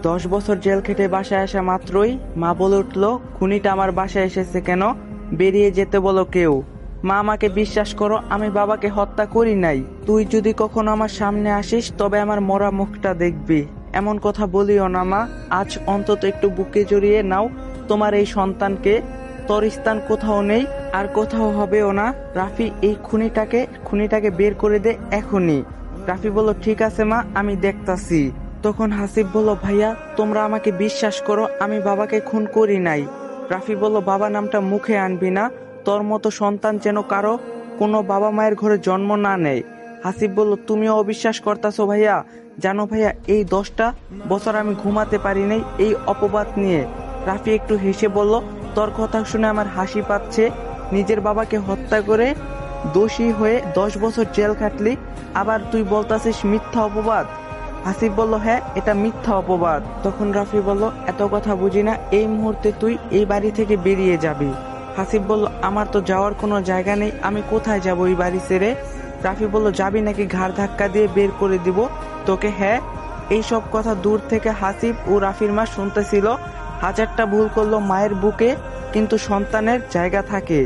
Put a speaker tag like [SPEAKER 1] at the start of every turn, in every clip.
[SPEAKER 1] 10 বছর জেল খেটে বাসায় আসা মাত্রই মা বলে উঠল, খুনিটা আমার বাসায় এসেছে কেন? বেরিয়ে যেতে বলো কেউ। মা, আমাকে বিশ্বাস করো, আমি বাবাকে হত্যা করি নাই। তুই যদি কখনো আমার সামনে আসিস তবে আমার মরা মুখটা দেখবি। এমন কথা বলিও না মা, আজ অন্তত একটু বুকে জড়িয়ে নাও তোমার এই সন্তানকে। তোর স্থান কোথাও নেই, আর কোথাও হবেও না। রাফি, এই খুনিটাকে বের করে দে এখনই। রাফি বলল, ঠিক আছে মা, আমি দেখতাছি। তখন হাসিব বলল, ভাইয়া তোমরা আমাকে বিশ্বাস করো, আমি বাবাকে খুন করি নাই। রাফি বলল, বাবা নামটা মুখে আনবি না, তোর মতো সন্তান যেন কারো কোনো বাবা মায়ের ঘরে জন্ম না নেয়। হাসিব বলল, তুমিও অবিশ্বাস করতাছো ভাইয়া? জানো ভাইয়া, এই 10টা বছর আমি ঘুমাতে পারি নাই এই অপবাদ নিয়ে। রাফি একটু হেসে বলল, তোর কথা শুনে আমার হাসি পাচ্ছে। নিজের বাবাকে হত্যা করে দোষী হয়ে 10 বছর জেল খাটলি, আবার তুই বলতাছিস মিথ্যা অপবাদ? হাসিব বলল, হ্যাঁ, এটা মিথ্যা অপবাদ। তখন রাফি বলল, এত কথা বুঝি না, এই মুহূর্তে তুই এই বাড়ি থেকে বেরিয়ে যাবি। হাসিব বলল, আমার তো যাওয়ার কোনো জায়গা নেই, আমি কোথায় যাব এই বাড়ি ছেড়ে? রাফি বলল, যাবি নাকি ঘাড় ধাক্কা দিয়ে বের করে দিব তোকে? হ্যাঁ। এইসব কথা দূর থেকে হাসিব ও রাফির মা শুনতেছিল। হাজারটা ভুল করলো মায়ের বুকে, কিন্তু সন্তানের জায়গা থাকে।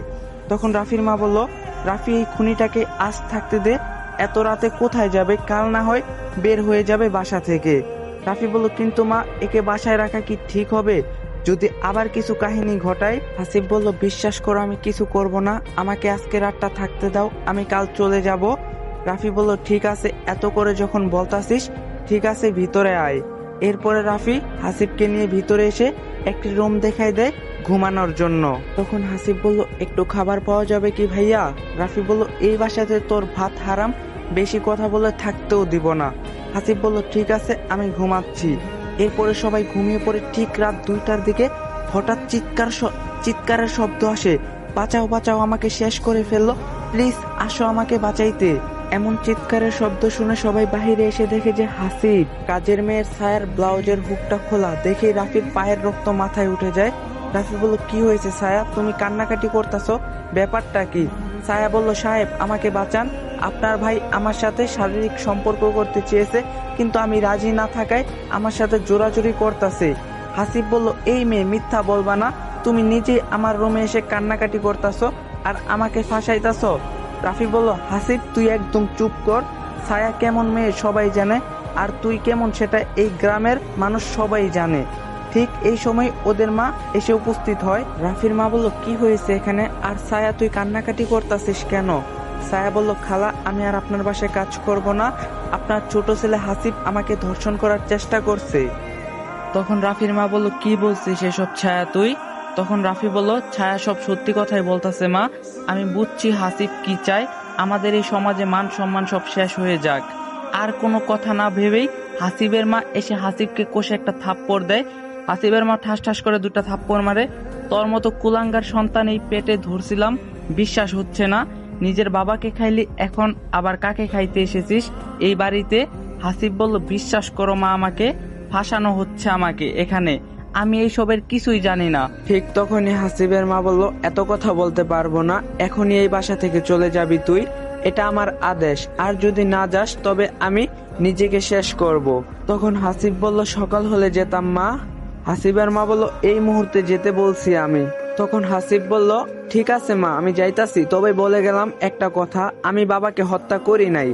[SPEAKER 1] তখন রাফির মা বলল, রাফি, এই খুনিটাকে আজ থাকতে দে, এত রাতে কোথায় যাবে? কাল না হয় বের হয়ে যাবে বাসা থেকে। রাফি বলল, কিন্তু মা, একে বাসায় রাখা কি ঠিক হবে? যদি আবার কিছু কাহিনী ঘটায়? হাসিব বলল, বিশ্বাস করো, আমি কিছু করব না, আমাকে আজকে রাতটা থাকতে দাও, আমি কাল চলে যাব। রাফি বলল, ঠিক আছে, এত করে যখন বলতাছিস, ঠিক আছে, ভিতরে আয়। এরপরে রাফি হাসিবকে নিয়ে ভিতরে এসে একটি রুম দেখাই দেয় ঘুমানোর জন্য। তখন হাসিব বলল, একটু খাবার পাওয়া যাবে কি ভাইয়া? রাফি বলল, এই বাসাতে তোর ভাত হারাম, বেশি কথা বলে থাকতেও দিব না। হাসিব বলল, ঠিক আছে, আমি ঘুমাচ্ছি। এরপরে সবাই ঘুমিয়ে পড়ে। ঠিক রাত 2টার দিকে হঠাৎ চিৎকারের শব্দ আসে। বাঁচাও, বাঁচাও, আমাকে শেষ করে ফেললো, প্লিজ আসো আমাকে বাঁচাইতে। এমন চিৎকারের শব্দ শুনে সবাই বাহিরে এসে দেখে যে হাসিব। কাজের মেয়ের ছায়ার ব্লাউজের হুকটা খোলা দেখে রাফির পায়ের রক্ত মাথায় উঠে যায়। রাফি বলল, কি হয়েছে ছায়া, তুমি কান্নাকাটি করতেছো, ব্যাপারটা কি? ছায়া বলল, সাহেব আমাকে বাঁচান, আপনার ভাই আমার সাথে শারীরিক সম্পর্ক করতে চেয়েছে, কিন্তু আমি রাজি না থাকায় আমার সাথে জোরাজুরি করতেছে। হাসিব বলল, এই মেয়ে, মিথ্যা বলবা না, তুমি নিজে আমার রুমে এসে কান্নাকাটি করতেছো আর আমাকে ফাঁসাইতেছো। রাফি বলল, হাসিব তুই একদম চুপ কর, ছায়া কেমন মেয়ে সবাই জানে, আর তুই কেমন সেটা এই গ্রামের মানুষ সবাই জানে। ঠিক এই সময় ওদের মা এসে উপস্থিত হয়। রাফির মা বলল, কি হয়েছে এখানে? আর ছায়া, তুই কান্নাকাটি করতেছিস কেন? ছায়া বলল, খালা, আমি আর আপনার বাসায় কাজ করব না, আপনার ছোট ছেলে হাসিব আমাকে ধর্ষণ করার চেষ্টা করছে। তখন রাফির মা বলল, কি বলছিস এসব ছায়া তুই? তখন রাফি বলল, ছায়া সব সত্যি কথাই বলতেছে মা, আমি বুঝছি হাসিব কি চায়, আমাদের এই সমাজে মান সম্মান সব শেষ হয়ে যাক। আর কোনো কথা না ভেবেই হাসিবের মা এসে হাসিবকে কষে একটা থাপ্পড় দেয়। হাসিবের মা ঠাস ঠাস করে 2টা থাপ্পড় মারে। তোর মতো কুলাঙ্গার সন্তান এই পেটে ধরছিলাম, বিশ্বাস হচ্ছে না, নিজের বাবাকে খাইলি, এখন আবার কাকে খাইতে এসেছিস এই বাড়িতে? হাসিব বলল, বিশ্বাস করো মা, আমাকে ফাঁসানো হচ্ছে আমাকে এখানে, আমি এইসবের কিছুই জানি না। ঠিক তখনই হাসিবের মা বলল, এত কথা বলতে পারবো না, এখনই এই বাসা থেকে চলে যাবি তুই, এটা আমার আদেশ, আর যদি না যাস তবে আমি নিজেকে শেষ করব। তখন হাসিব বলল, সকাল হলে যেতাম মা। হাসিবের মা বলল, এই মুহূর্তে যেতে বলছি আমি। তখন হাসিব বলল, ঠিক আছে মা, আমি যাইতাছি, তবে বলে গেলাম একটা কথা, আমি বাবাকে হত্যা করি নাই,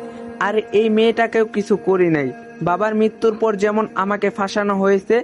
[SPEAKER 1] আর এই মেয়েটাকেও কিছু করি নাই। বাবার মৃত্যুর পর যেমন আমাকে ফাঁসানো হয়েছে,